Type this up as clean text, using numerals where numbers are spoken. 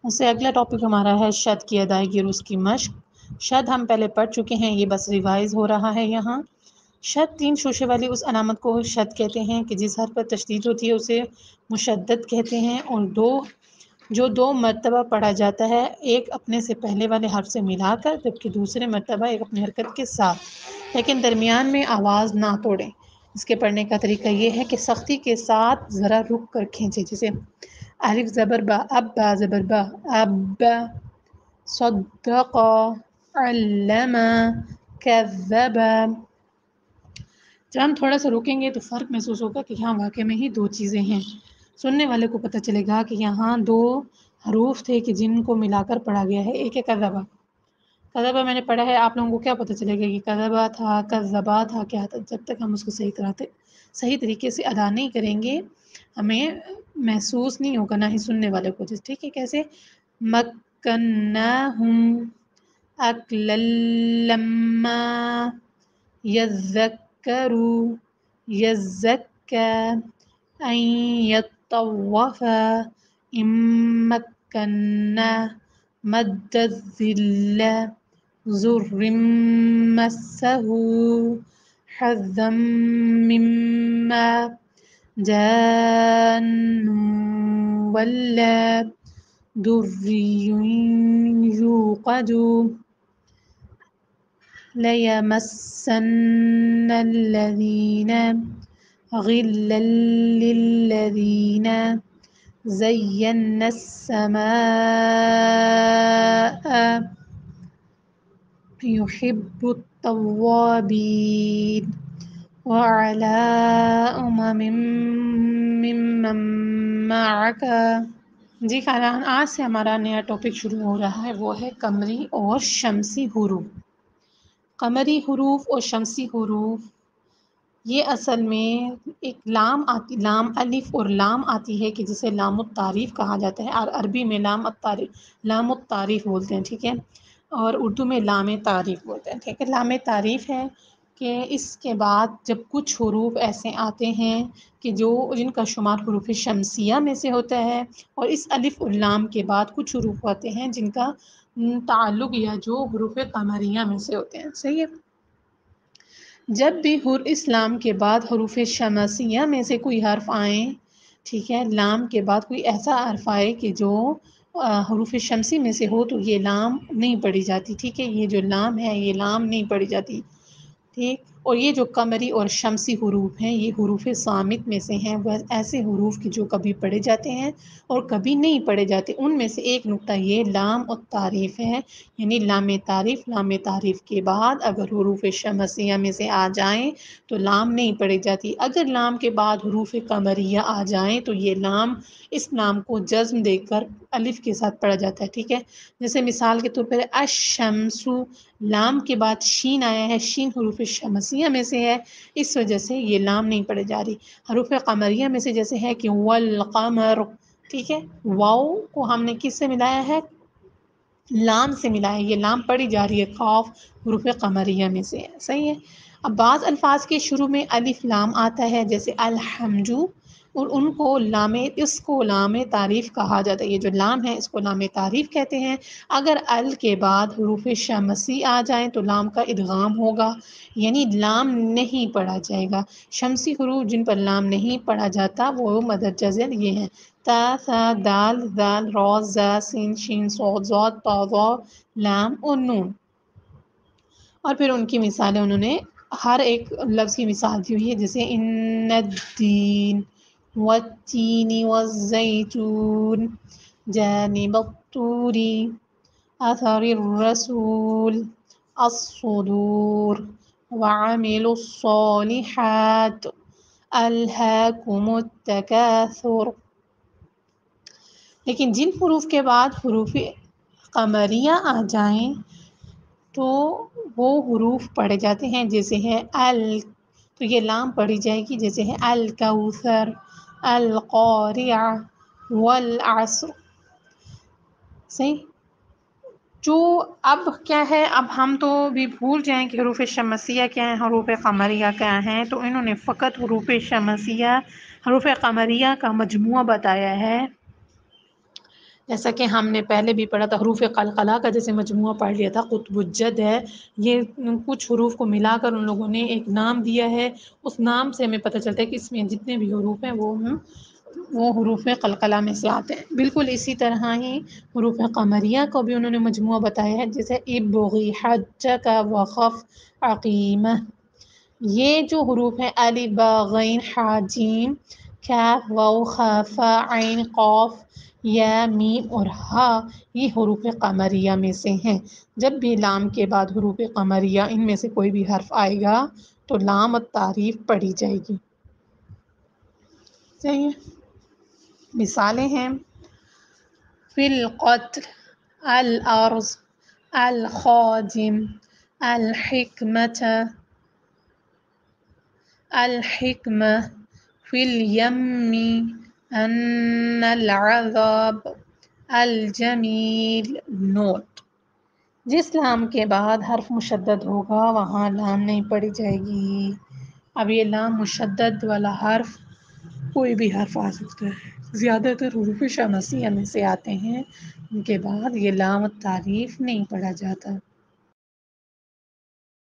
اس سے اگلا ٹاپک ہمارا ہے شد کی ادائیگی اور اس کی مشق۔ شد ہم پہلے پڑھ چکے ہیں، یہ بس ریوائز ہو رہا ہے یہاں۔ شد 3 شوشے والی اس علامت کو شد کہتے ہیں کہ جس حرف پر تشدید ہوتی ہے اسے مشدد کہتے ہیں، اور جو 2 مرتبہ پڑھا جاتا ہے، ایک اپنے سے پہلے والے حرف سے ملا کر جبکہ دوسرے مرتبہ ایک اپنی حرکت کے ساتھ، لیکن درمیان میں آواز نہ توڑیں۔ اس کے پڑھنے کا طریقہ یہ ہے کہ سختی کے ساتھ ذرا رک کر کھینچیں، جیسے الف زبر با، اب با زبر با، اب، صدق، علم، کذب۔ جب ہم تھوڑا سا رکیں گے تو فرق محسوس ہوگا کہ یہاں واقع میں ہی 2 چیزیں ہیں۔ سننے والے کو پتہ چلے گا کہ یہاں 2 حروف تھے کہ جن کو ملا کر پڑھا گیا ہے۔ ایک ہے کذبہ، کذبہ میں نے پڑھا ہے، آپ لوگوں کو کیا پتہ چلے گا کہ کذبہ تھا، کذبہ تھا، کیا تھا؟ جب تک ہم اس کو صحیح طریقے سے ادا نہیں کریں گے ہمیں محسوس نہیں ہوگا، نہ ہی سننے والے کو۔ ٹھیک ہے، کیسے؟ مکناہم اکلا لما یذکروا یزکا ان یطوف ان مکنہ مد الذل ذر مسہ حظا مما جان ولا دری یوقد ليمسن الذين غلا للذين زينا السماء يحب التوابين وعلى ممن معك۔ جی خانان، آج سے ہمارا نیا ٹاپک شروع ہو رہا ہے، وہ ہے قمری اور شمسی حروف۔ قمری حروف اور شمسی حروف یہ اصل میں ایک لام الف اور لام آتی ہے کہ جسے لام التعریف کہا جاتا ہے، اور عربی میں لام التعریف بولتے ہیں، ٹھیک ہے، اور اردو میں لام تعریف بولتے ہیں، ٹھیک ہے۔ لام تعریف ہے کہ اس کے بعد جب کچھ حروف ایسے آتے ہیں کہ جن کا شمار حروف شمسیہ میں سے ہوتا ہے، اور اس الف اور لام کے بعد کچھ حروف آتے ہیں جن کا تعلق یا جو حروف قمریہ میں سے ہوتے ہیں، صحیح ہے۔ جب بھی اس لام کے بعد حروف شمسیہ میں سے کوئی حرف آئیں، ٹھیک ہے، لام کے بعد کوئی ایسا حرف آئے کہ جو حروف شمسی میں سے ہو تو یہ لام نہیں پڑھی جاتی، ٹھیک ہے، یہ جو لام ہے یہ لام نہیں پڑھی جاتی، ٹھیک۔ اور یہ جو قمری اور شمسی حروف ہیں یہ حروف صامت میں سے ہیں، وہ ایسے حروف کی جو کبھی پڑھے جاتے ہیں اور کبھی نہیں پڑھے جاتے۔ ان میں سے ایک نقطہ یہ لام التعریف ہے، یعنی لام تعریف کے بعد اگر حروف شمسیہ میں سے آ جائیں تو لام نہیں پڑھی جاتی۔ اگر لام کے بعد حروف قمریہ آ جائیں تو یہ اس لام کو جزم دے کر الف کے ساتھ پڑھا جاتا ہے، ٹھیک ہے۔ جیسے مثال کے طور پر الشمس، لام کے بعد شین آیا ہے، شین حروف شمسیہ میں سے ہے، اس وجہ سے یہ لام نہیں پڑھی جا رہی۔ حروف قمریہ میں سے جیسے ہے کہ والقمر، ٹھیک ہے، واو کو ہم نے کس سے ملایا ہے؟ لام سے ملایا ہے، یہ لام پڑھی جا رہی ہے، قاف حروف قمریہ میں سے ہے، صحیح ہے۔ اب بعض الفاظ کے شروع میں الف لام آتا ہے، جیسے الحمد، اور اس کو لام تعریف کہا جاتا ہے، یہ جو لام ہے اس کو لام تعریف کہتے ہیں۔ اگر ال کے بعد حروف شمسی آ جائیں تو لام کا ادغام ہوگا، یعنی لام نہیں پڑھا جائے گا۔ شمسی حروف جن پر لام نہیں پڑھا جاتا وہ مدد جزر یہ ہیں: تا، ثا، دال، ذال، را، زا، سین، شین، صاد، ضاد، طا، ظا، لام اور نون۔ اور پھر ان کی مثالیں انہوں نے ہر ایک لفظ کی مثال دی ہوئی ہے، جیسے ان الدین، والتین والزیتون، جانب الطور، اثر الرسول، الصدور، وعملوا الصالحات، الہاکم التکاثر۔ لیکن جن حروف کے بعد حروف قمریہ آ جائیں تو وہ حروف پڑھے جاتے ہیں، جیسے ہے تو یہ لام پڑھی جائے گی، جیسے ہے الکوثر، القارعہ، والعصر، صحیح۔ جو اب کیا ہے، اب ہم تو بھی بھول جائیں کہ حروف شمسیہ کیا ہیں، حروف قمریہ کیا ہیں، تو انہوں نے فقط حروف قمریہ کا مجموعہ بتایا ہے جیسا کہ ہم نے پہلے بھی پڑھا تھا، حروف قلقلہ کا جیسے مجموعہ پڑھ لیا تھا، قطب الجد ہے، یہ کچھ حروف کو ملا کر ان لوگوں نے ایک نام دیا ہے، اس نام سے ہمیں پتہ چلتا ہے کہ اس میں جتنے بھی حروف ہیں وہ حروف قلقلہ میں سے آتے ہیں۔ بالکل اسی طرح ہی حروف قمریہ کو بھی انہوں نے مجموعہ بتایا ہے، جیسے ابغی حجک وخف عقیمہ۔ یہ جو حروف ہیں الف با غین ح جیم کاف واو خا فا عین قاف یا میم اور ہا، یہ حروف قمریہ میں سے ہیں۔ جب بھی لام کے بعد حروف قمریہ ان میں سے کوئی بھی حرف آئے گا تو لام التعریف پڑھی جائے گی۔ صحیح ہے؟ مثالیں ہیں فی القتل، الارض، الخادم، الحکمت، الحکمہ، فی الیم، ان العذاب، الجمیل۔ نوٹ: جس لام کے بعد حرف مشدد ہوگا وہاں لام نہیں پڑھی جائے گی۔ اب یہ لام مشدد والا حرف کوئی بھی حرف آ سکتا ہے، زیادہ تر حروف شمسیہ میں سے آتے ہیں، ان کے بعد یہ لام التعریف نہیں پڑھا جاتا۔